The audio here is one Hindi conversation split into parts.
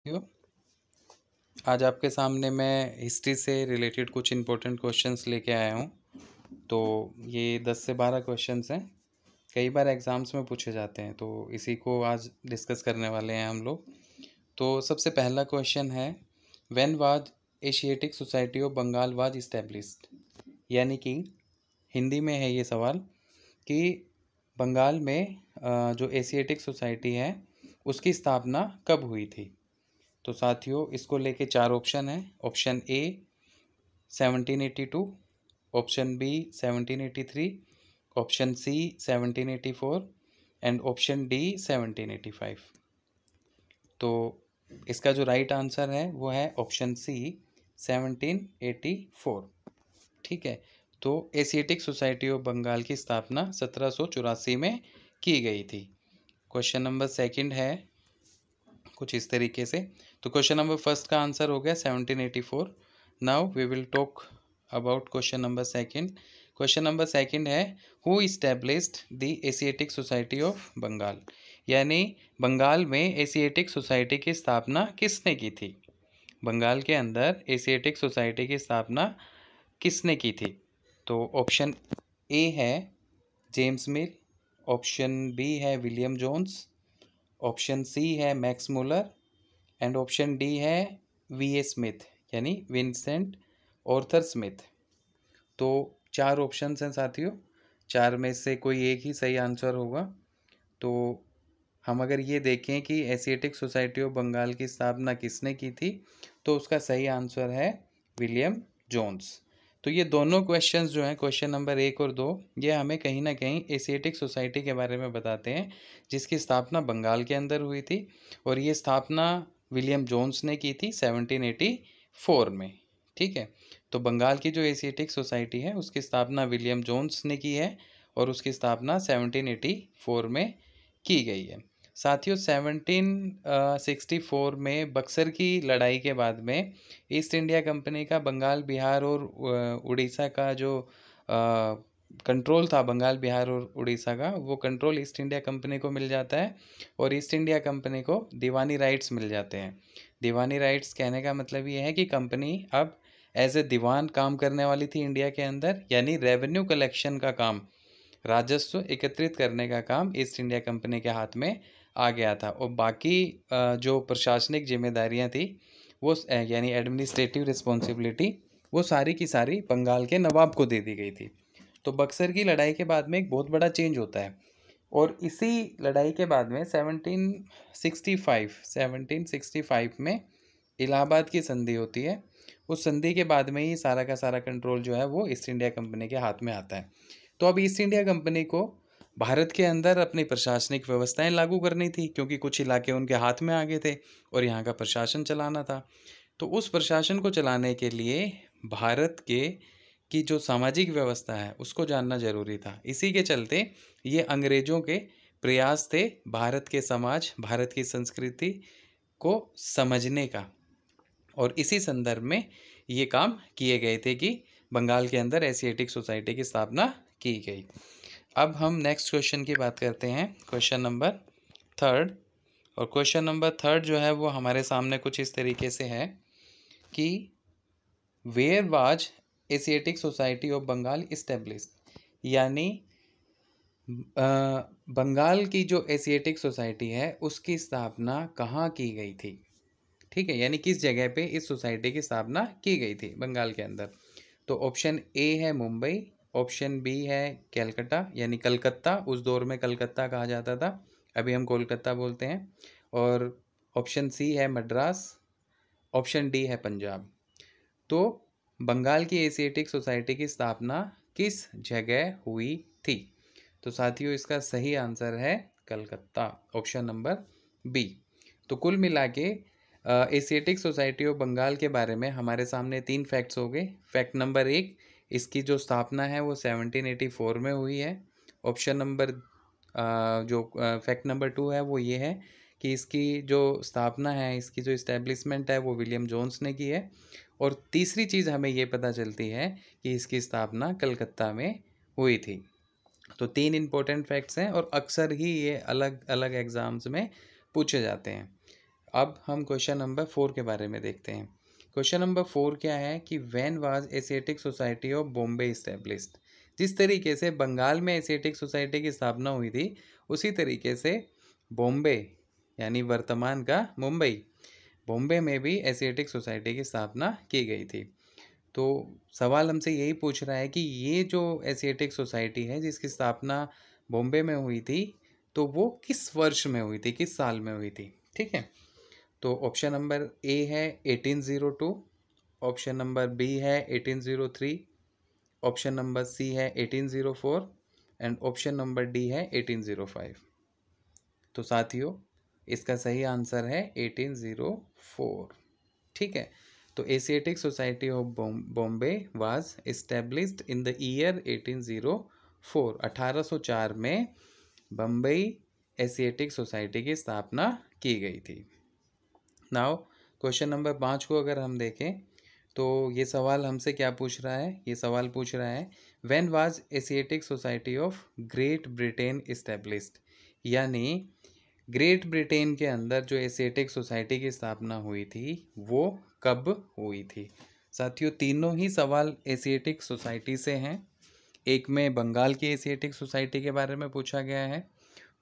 यो, आज आपके सामने मैं हिस्ट्री से रिलेटेड कुछ इम्पोर्टेंट क्वेश्चंस लेके आया हूँ। तो ये 10 से 12 क्वेश्चंस हैं, कई बार एग्ज़ाम्स में पूछे जाते हैं, तो इसी को आज डिस्कस करने वाले हैं हम लोग। तो सबसे पहला क्वेश्चन है, when was Asiatic Society of Bengal was established. यानी कि हिंदी में है ये सवाल कि बंगाल में जो एशियाटिक सोसाइटी है उसकी स्थापना कब हुई थी। तो साथियों, इसको लेके 4 ऑप्शन है। Option A 1782, option B 1783, option C 1784 and option D 1785। तो इसका जो राइट आंसर है वो है ऑप्शन सी 1784। ठीक है, तो एशियाटिक सोसाइटी ऑफ बंगाल की स्थापना 1784 में की गई थी। क्वेश्चन नंबर सेकंड है कुछ इस तरीके से। तो क्वेश्चन नंबर फर्स्ट का आंसर हो गया 1784। Now we will talk about question number second. Question number second है, who established the Asiatic Society of Bengal. यानी बंगाल में एशियाटिक सोसाइटी की स्थापना किसने की थी। बंगाल के अंदर एशियाटिक सोसाइटी की स्थापना किसने की थी। तो ऑप्शन ए है जेम्स मिल, ऑप्शन बी है विलियम जोन्स, ऑप्शन सी है Max Muller and option D है वी ए स्मिथ यानी विंसेंट ऑर्थर स्मिथ। तो 4 ऑप्शंस हैं साथियों, 4 में से कोई एक ही सही आंसर होगा। तो हम अगर ये देखें कि एशियाटिक सोसाइटी ऑफ बंगाल की स्थापना किसने की थी, तो उसका सही आंसर है विलियम जोन्स। तो ये दोनों क्वेश्चंस जो हैं, क्वेश्चन नंबर 1 और 2, ये हमें कहीं ना कहीं एशियाटिक सोसाइटी के बारे में बताते हैं जिसकी स्थापना बंगाल के अंदर हुई थी। और ये स्थापना विलियम जोन्स ने की थी 1784 में। ठीक है, तो बंगाल की जो एशियाटिक सोसाइटी है उसकी स्थापना विलियम जोन्स ने की है और उसकी स्थापना 1784 में की गई है। साथियों, 1764 में बक्सर की लड़ाई के बाद में ईस्ट इंडिया कंपनी का बंगाल, बिहार और उड़ीसा का जो कंट्रोल था, बंगाल, बिहार और उड़ीसा का, वो कंट्रोल ईस्ट इंडिया कंपनी को मिल जाता है और ईस्ट इंडिया कंपनी को दीवानी राइट्स मिल जाते हैं। दीवानी राइट्स कहने का मतलब ये है कि कंपनी अब एज ए दीवान काम करने वाली थी इंडिया के अंदर, यानी रेवेन्यू कलेक्शन का काम, राजस्व एकत्रित करने का काम ईस्ट इंडिया कंपनी के हाथ में आ गया था। और बाकी जो प्रशासनिक जिम्मेदारियां थी वो यानी एडमिनिस्ट्रेटिव रिस्पॉन्सिबिलिटी, वो सारी की सारी बंगाल के नवाब को दे दी गई थी। तो बक्सर की लड़ाई के बाद में एक बहुत बड़ा चेंज होता है और इसी लड़ाई के बाद में 1765 में इलाहाबाद की संधि होती है। उस संधि के बाद में ही सारा का सारा कंट्रोल जो है वो ईस्ट इंडिया कंपनी के हाथ में आता है। तो अब ईस्ट इंडिया कंपनी को भारत के अंदर अपनी प्रशासनिक व्यवस्थाएं लागू करनी थी, क्योंकि कुछ इलाके उनके हाथ में आ गए थे और यहाँ का प्रशासन चलाना था। तो उस प्रशासन को चलाने के लिए भारत के की जो सामाजिक व्यवस्था है उसको जानना जरूरी था। इसी के चलते ये अंग्रेजों के प्रयास थे भारत के समाज, भारत की संस्कृति को समझने का, और इसी संदर्भ में ये काम किए गए थे कि बंगाल के अंदर एशियाटिक सोसाइटी की स्थापना की गई। अब हम नेक्स्ट क्वेश्चन की बात करते हैं, क्वेश्चन नंबर थर्ड। और क्वेश्चन नंबर थर्ड जो है वो हमारे सामने कुछ इस तरीके से है कि where was Asiatic Society of Bengal established. यानी बंगाल की जो एशियाटिक सोसाइटी है उसकी स्थापना कहाँ की गई थी। ठीक है, यानी किस जगह पे इस सोसाइटी की स्थापना की गई थी बंगाल के अंदर। तो ऑप्शन ए है मुंबई, ऑप्शन बी है कैलकाटा यानी कलकत्ता, उस दौर में कलकत्ता कहा जाता था, अभी हम कोलकाता बोलते हैं, और ऑप्शन सी है मद्रास, ऑप्शन डी है पंजाब। तो बंगाल की एशियाटिक सोसाइटी की स्थापना किस जगह हुई थी। तो साथियों, इसका सही आंसर है कलकत्ता, ऑप्शन नंबर बी। तो कुल मिला के एशियाटिक सोसाइटी ऑफ बंगाल के बारे में हमारे सामने 3 फैक्ट्स हो गए। फैक्ट नंबर 1, इसकी जो स्थापना है वो 1784 में हुई है। ऑप्शन नंबर जो फैक्ट नंबर 2 है वो ये है कि इसकी जो स्थापना है, इसकी जो इस्टेब्लिशमेंट है वो विलियम जोन्स ने की है। और तीसरी चीज़ हमें ये पता चलती है कि इसकी स्थापना कलकत्ता में हुई थी। तो 3 इम्पोर्टेंट फैक्ट्स हैं और अक्सर ही ये अलग अलग एग्ज़ाम्स में पूछे जाते हैं। अब हम क्वेश्चन नंबर 4 के बारे में देखते हैं। क्वेश्चन नंबर 4 क्या है कि when was Asiatic Society of Bombay established. जिस तरीके से बंगाल में एशियाटिक सोसाइटी की स्थापना हुई थी, उसी तरीके से बॉम्बे यानी वर्तमान का मुंबई, बॉम्बे में भी एशियाटिक सोसाइटी की स्थापना की गई थी। तो सवाल हमसे यही पूछ रहा है कि ये जो एशियाटिक सोसाइटी है जिसकी स्थापना बॉम्बे में हुई थी, तो वो किस वर्ष में हुई थी, किस साल में हुई थी। ठीक है, तो ऑप्शन नंबर ए है 1802, ऑप्शन नंबर बी है 1803, ऑप्शन नंबर सी है 1804 एंड ऑप्शन नंबर डी है 1805। तो साथियों, इसका सही आंसर है 1804। ठीक है, तो Asiatic Society of Bombay was established in the year 1804। 1804 में बम्बई एशियाटिक सोसाइटी की स्थापना की गई थी। नाउ क्वेश्चन नंबर 5 को अगर हम देखें तो ये सवाल हमसे क्या पूछ रहा है, ये सवाल पूछ रहा है when was Asiatic Society of great Britain established, यानी ग्रेट ब्रिटेन के अंदर जो एशियाटिक सोसाइटी की स्थापना हुई थी वो कब हुई थी। साथियों, तीनों ही सवाल एशियाटिक सोसाइटी से हैं। एक में बंगाल की एशियाटिक सोसाइटी के बारे में पूछा गया है,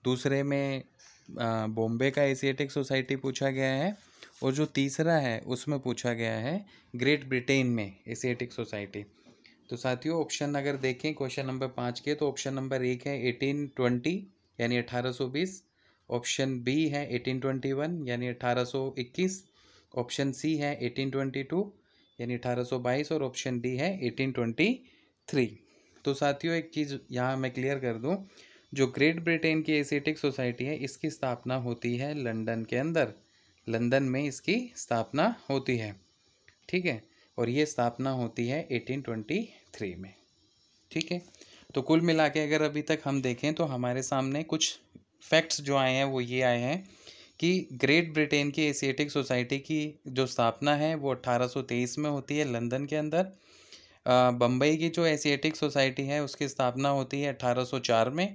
दूसरे में बॉम्बे का एशियाटिक सोसाइटी पूछा गया है, और जो तीसरा है उसमें पूछा गया है ग्रेट ब्रिटेन में एशियाटिक सोसाइटी। तो साथियों, ऑप्शन अगर देखें क्वेश्चन नंबर 5 के, तो ऑप्शन नंबर 1 है 1820 यानी 1820, ऑप्शन बी है 1821 यानी 1821, ऑप्शन सी है 1822 यानी 1822 और ऑप्शन डी है 1823। तो साथियों, एक चीज़ यहाँ मैं क्लियर कर दूँ, जो ग्रेट ब्रिटेन की एशियाटिक सोसाइटी है इसकी स्थापना होती है लंदन के अंदर, लंदन में इसकी स्थापना होती है। ठीक है, और ये स्थापना होती है 1823 में। ठीक है, तो कुल मिला के अगर अभी तक हम देखें तो हमारे सामने कुछ फैक्ट्स जो आए हैं वो ये आए हैं कि ग्रेट ब्रिटेन की एशियाटिक सोसाइटी की जो स्थापना है वो 1823 में होती है लंदन के अंदर। बम्बई की जो एशियाटिक सोसाइटी है उसकी स्थापना होती है 1804 में।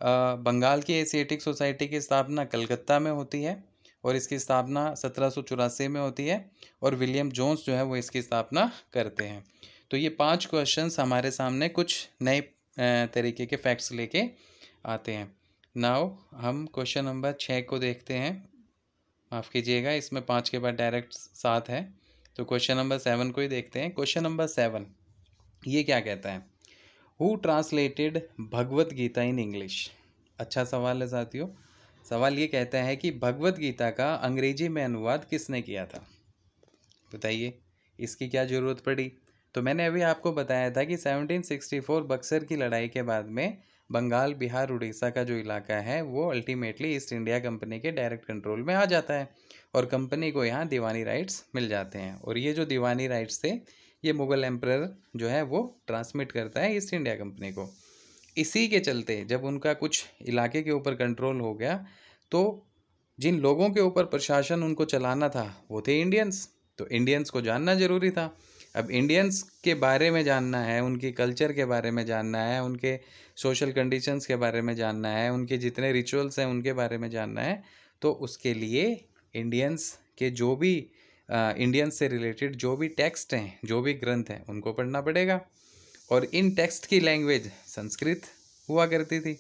बंगाल की एशियाटिक सोसाइटी की स्थापना कलकत्ता में होती है और इसकी स्थापना 1784 में होती है, और विलियम जोन्स जो है वो इसकी स्थापना करते हैं। तो ये 5 क्वेश्चंस हमारे सामने कुछ नए तरीके के फैक्ट्स लेके आते हैं। नाउ हम क्वेश्चन नंबर 6 को देखते हैं। माफ़ कीजिएगा, इसमें 5 के बाद डायरेक्ट 7 है, तो क्वेश्चन नंबर 7 को ही देखते हैं। क्वेश्चन नंबर 7 ये क्या कहता है, who translated Bhagavad Gita in English. अच्छा सवाल है साथियों। सवाल ये कहता है कि भगवत गीता का अंग्रेजी में अनुवाद किसने किया था। बताइए, इसकी क्या ज़रूरत पड़ी। तो मैंने अभी आपको बताया था कि 1764 बक्सर की लड़ाई के बाद में बंगाल, बिहार, उड़ीसा का जो इलाका है वो अल्टीमेटली ईस्ट इंडिया कंपनी के डायरेक्ट कंट्रोल में आ जाता है और कंपनी को यहाँ दीवानी राइट्स मिल जाते हैं, और ये जो दीवानी राइट्स थे ये मुग़ल एम्परर जो है वो ट्रांसमिट करता है ईस्ट इंडिया कंपनी को। इसी के चलते जब उनका कुछ इलाके के ऊपर कंट्रोल हो गया तो जिन लोगों के ऊपर प्रशासन उनको चलाना था वो थे इंडियंस। तो इंडियंस को जानना ज़रूरी था। अब इंडियंस के बारे में जानना है, उनकी कल्चर के बारे में जानना है, उनके सोशल कंडीशंस के बारे में जानना है, उनके जितने रिचुअल्स हैं उनके बारे में जानना है, तो उसके लिए इंडियंस के जो भी इंडियंस से रिलेटेड जो भी टेक्स्ट हैं, जो भी ग्रंथ हैं, उनको पढ़ना पड़ेगा। और इन टेक्स्ट की लैंग्वेज संस्कृत हुआ करती थी।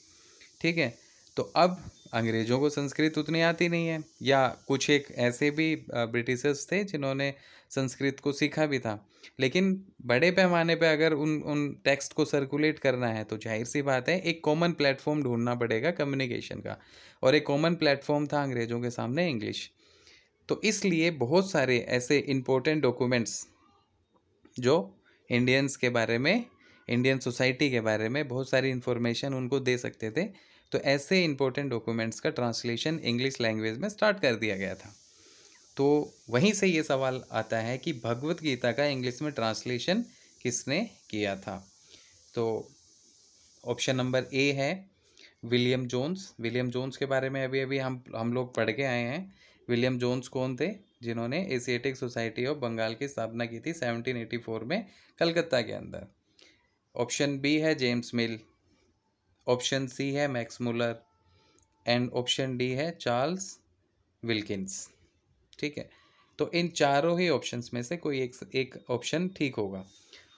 ठीक है, तो अब अंग्रेज़ों को संस्कृत उतनी आती नहीं है, या कुछ एक ऐसे भी ब्रिटिशर्स थे जिन्होंने संस्कृत को सीखा भी था, लेकिन बड़े पैमाने पे अगर उन टेक्स्ट को सर्कुलेट करना है तो जाहिर सी बात है एक कॉमन प्लेटफॉर्म ढूंढना पड़ेगा कम्युनिकेशन का, और एक कॉमन प्लेटफॉर्म था अंग्रेज़ों के सामने इंग्लिश। तो इसलिए बहुत सारे ऐसे इम्पोर्टेंट डॉक्यूमेंट्स जो इंडियंस के बारे में, इंडियन सोसाइटी के बारे में बहुत सारी इन्फॉर्मेशन उनको दे सकते थे, तो ऐसे इंपॉर्टेंट डॉक्यूमेंट्स का ट्रांसलेशन इंग्लिश लैंग्वेज में स्टार्ट कर दिया गया था। तो वहीं से ये सवाल आता है कि भगवत गीता का इंग्लिश में ट्रांसलेशन किसने किया था। तो ऑप्शन नंबर ए है विलियम जोन्स। विलियम जोन्स के बारे में अभी अभी हम लोग पढ़ के आए हैं। विलियम जोन्स कौन थे, जिन्होंने एशियाटिक सोसाइटी ऑफ बंगाल की स्थापना की थी 1784 में कलकत्ता के अंदर। ऑप्शन बी है जेम्स मिल, ऑप्शन सी है Max Muller and option D है चार्ल्स विल्किंस। ठीक है, तो इन चारों ही ऑप्शंस में से कोई एक ऑप्शन ठीक होगा।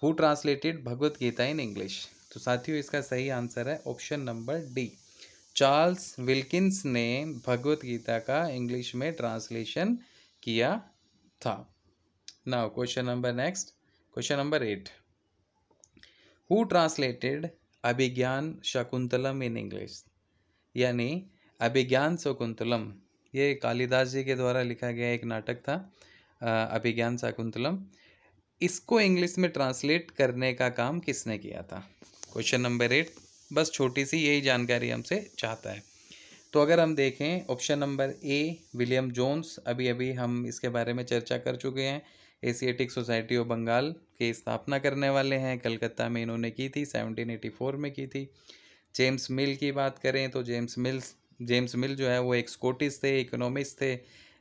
Who translated Bhagavad Gita in English? तो साथियों इसका सही आंसर है option number D, Charles Wilkins ने भगवत गीता का इंग्लिश में ट्रांसलेशन किया था। Now question number next, question number 8, who translated Abhijnana Shakuntalam in English? यानी अभिज्ञान शकुंतलम, ये कालिदास जी के द्वारा लिखा गया एक नाटक था, अभिज्ञान शकुंतलम। इसको इंग्लिश में ट्रांसलेट करने का काम किसने किया था? क्वेश्चन नंबर 8, बस छोटी सी यही जानकारी हमसे चाहता है। तो अगर हम देखें option number A William Jones, अभी अभी हम इसके बारे में चर्चा कर चुके हैं, एशियाटिक सोसाइटी ऑफ बंगाल की स्थापना करने वाले हैं, कलकत्ता में इन्होंने की थी, 1784 में की थी। जेम्स मिल की बात करें तो जेम्स मिल जो है वो एक स्कॉटिश थे, इकोनॉमिस्ट थे,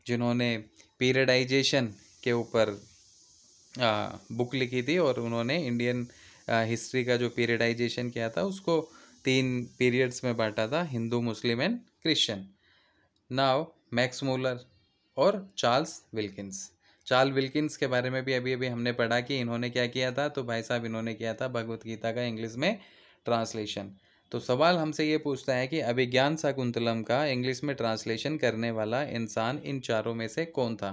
जिन्होंने पीरियडाइजेशन के ऊपर बुक लिखी थी और उन्होंने इंडियन हिस्ट्री का जो पीरियडाइजेशन किया था उसको 3 पीरियड्स में बांटा था, Hindu, Muslim and Christian. Now Max Muller और चार्ल्स विल्किंस के बारे में भी अभी अभी हमने पढ़ा कि इन्होंने क्या किया था, तो भाई साहब इन्होंने किया था भगवत गीता का इंग्लिश में ट्रांसलेशन। तो सवाल हमसे ये पूछता है कि अभिज्ञान शाकुंतलम का इंग्लिश में ट्रांसलेशन करने वाला इंसान इन चारों में से कौन था?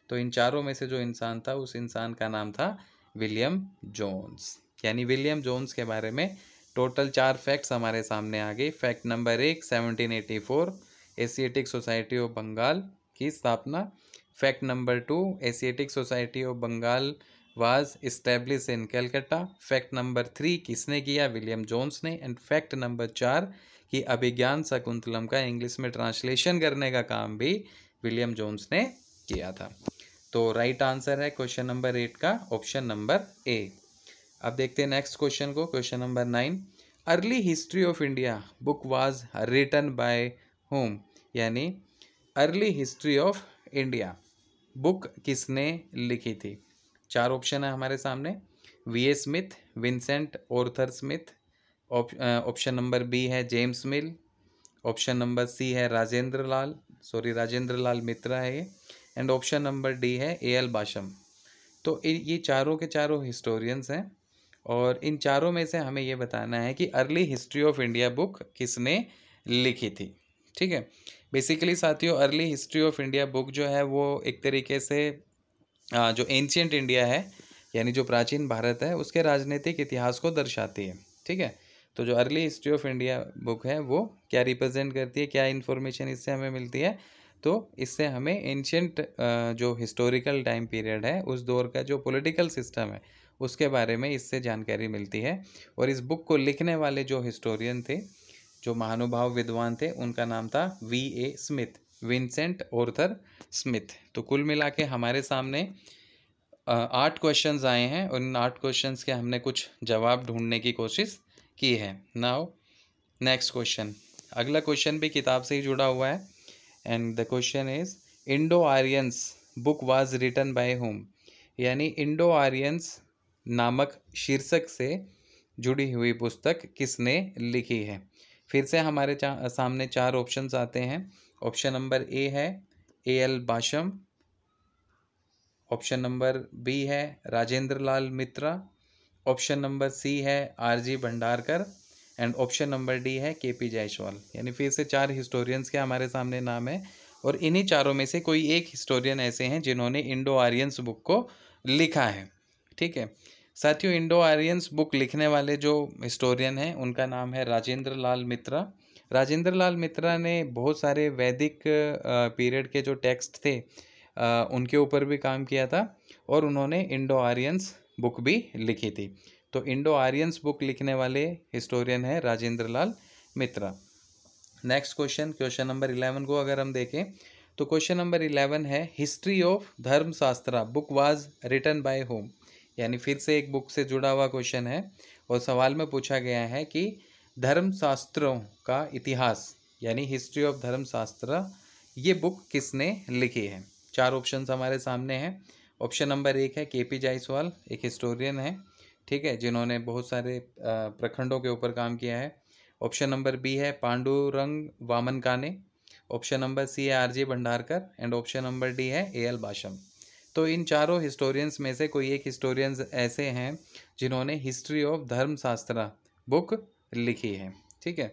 तो इन चारों में से जो इंसान था उस इंसान का नाम था विलियम जोन्स। यानी विलियम जोन्स के बारे में टोटल 4 फैक्ट्स हमारे सामने आ गए। Fact number 1, 1784 Asiatic Society of Bengal की स्थापना। Fact number 2, Asiatic Society of Bengal was establish in Calcutta. Fact number 3, किसने किया? विलियम जोन्स ने। एंड फैक्ट नंबर 4 कि अभिज्ञान शकुंतलम का इंग्लिश में ट्रांसलेशन करने का काम भी विलियम जोन्स ने किया था। तो राइट आंसर है क्वेश्चन नंबर 8 का ऑप्शन नंबर ए। अब देखते हैं नेक्स्ट क्वेश्चन को, question number 9, early history of India book was written by whom? यानी early history of India book किसने लिखी थी? 4 ऑप्शन है हमारे सामने, V A. Smith, Vincent Arthur Smith, option number B है James Mill, option number C है राजेंद्र लाल मित्रा है ये, एंड ऑप्शन नंबर डी है ए.एल. बाशम। तो ये चारों के चारों हिस्टोरियंस हैं और इन चारों में से हमें ये बताना है कि early history of India book किसने लिखी थी। ठीक है, बेसिकली साथियों early history of India book जो है वो एक तरीके से जो एंशियंट इंडिया है यानी जो प्राचीन भारत है उसके राजनीतिक इतिहास को दर्शाती है। ठीक है, तो जो early history of India book है वो क्या रिप्रेजेंट करती है, क्या इन्फॉर्मेशन इससे हमें मिलती है? तो इससे हमें एंशियंट जो हिस्टोरिकल टाइम पीरियड है उस दौर का जो पॉलिटिकल सिस्टम है उसके बारे में इससे जानकारी मिलती है। और इस बुक को लिखने वाले जो हिस्टोरियन थे, जो महानुभाव विद्वान थे, उनका नाम था V A. Smith, Vincent Arthur Smith. तो कुल मिला के हमारे सामने 8 क्वेश्चंस आए हैं और इन 8 क्वेश्चंस के हमने कुछ जवाब ढूंढने की कोशिश की है। नाउ नेक्स्ट क्वेश्चन, अगला क्वेश्चन भी किताब से ही जुड़ा हुआ है and the question is Indo Aryans book was written by whom? यानी इंडो आर्यंस नामक शीर्षक से जुड़ी हुई पुस्तक किसने लिखी है? फिर से हमारे सामने 4 ऑप्शंस आते हैं। ऑप्शन नंबर ए है AL. Basham, option number B है राजेंद्र लाल मित्रा, ऑप्शन नंबर सी है RG. Bhandarkar and option number D है के.पी. जायसवाल। यानी फिर से 4 हिस्टोरियंस के हमारे सामने नाम है और इन्हीं चारों में से कोई एक हिस्टोरियन ऐसे हैं जिन्होंने इंडो आर्यंस बुक को लिखा है। ठीक है साथियों, इंडो आर्यंस बुक लिखने वाले जो हिस्टोरियन हैं उनका नाम है राजेंद्र लाल मित्रा। राजेंद्र लाल मित्रा ने बहुत सारे वैदिक पीरियड के जो टेक्स्ट थे उनके ऊपर भी काम किया था और उन्होंने इंडो आर्यंस बुक भी लिखी थी। तो इंडो आर्यंस बुक लिखने वाले हिस्टोरियन है राजेंद्र लाल मित्रा। नेक्स्ट क्वेश्चन, क्वेश्चन नंबर 11 को अगर हम देखें तो क्वेश्चन नंबर 11 है history of Dharmashastra book was written by whom? यानी फिर से एक बुक से जुड़ा हुआ क्वेश्चन है और सवाल में पूछा गया है कि धर्मशास्त्रों का इतिहास यानी हिस्ट्री ऑफ धर्मशास्त्र ये बुक किसने लिखी है? 4 ऑप्शंस हमारे सामने हैं। ऑप्शन नंबर 1 है के.पी. जायसवाल, एक हिस्टोरियन है, ठीक है, जिन्होंने बहुत सारे प्रखंडों के ऊपर काम किया है। ऑप्शन नंबर बी है पांडुरंग वामन काने, ऑप्शन नंबर सी है RJ Bhandarkar and option number D है एएल बाशम। तो इन चारों हिस्टोरियंस में से कोई एक हिस्टोरियंस ऐसे हैं जिन्होंने हिस्ट्री ऑफ धर्मशास्त्रा बुक लिखी है। ठीक है,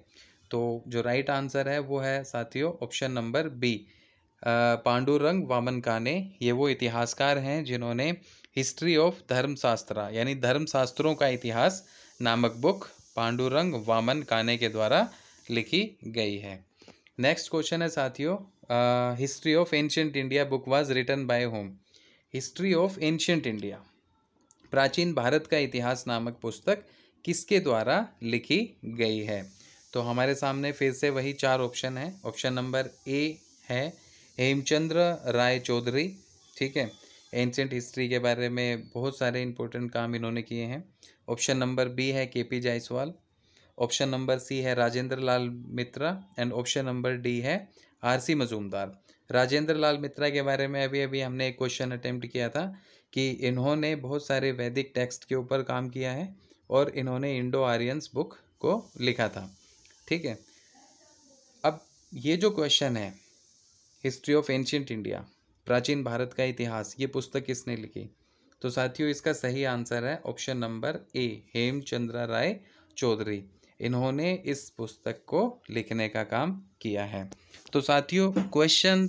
तो जो राइट आंसर है वो है साथियों option number B, Pandurang Vaman Kane. ये वो इतिहासकार हैं जिन्होंने हिस्ट्री ऑफ धर्मशास्त्रा यानी धर्मशास्त्रों का इतिहास नामक बुक पांडुरंग वामन काने के द्वारा लिखी गई है। नेक्स्ट क्वेश्चन है साथियों, history of ancient India book was written by whom. History of ancient India प्राचीन भारत का इतिहास नामक पुस्तक किसके द्वारा लिखी गई है? तो हमारे सामने फिर से वही चार ऑप्शन है। ऑप्शन नंबर ए है हेमचंद्र राय चौधरी। ठीक है, एंशिएंट हिस्ट्री के बारे में बहुत सारे इंपॉर्टेंट काम इन्होंने किए हैं। ऑप्शन नंबर बी है KP Jayaswal. Option number C है Rajendra Lal Mitra and option number D है आरसी मजूमदार। राजेंद्र लाल मित्रा के बारे में अभी अभी हमने एक क्वेश्चन अटेम्प्ट किया था कि इन्होंने बहुत सारे वैदिक टेक्स्ट के ऊपर काम किया है और इन्होंने इंडो आर्यंस बुक को लिखा था। ठीक है, अब ये जो क्वेश्चन है हिस्ट्री ऑफ एंशिएंट इंडिया प्राचीन भारत का इतिहास, ये पुस्तक किसने लिखी? तो साथियों इसका सही आंसर है ऑप्शन नंबर ए हेमचंद्र राय चौधरी। इन्होंने इस पुस्तक को लिखने का काम किया है। तो साथियों क्वेश्चन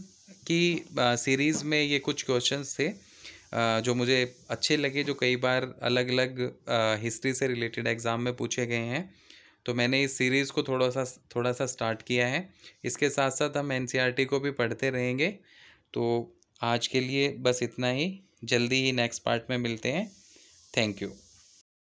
की सीरीज़ में ये कुछ क्वेश्चंस थे जो मुझे अच्छे लगे, जो कई बार अलग अलग हिस्ट्री से रिलेटेड एग्ज़ाम में पूछे गए हैं। तो मैंने इस सीरीज़ को थोड़ा सा स्टार्ट किया है। इसके साथ साथ हम एनसीईआरटी को भी पढ़ते रहेंगे। तो आज के लिए बस इतना ही, जल्दी ही नेक्स्ट पार्ट में मिलते हैं। Thank you.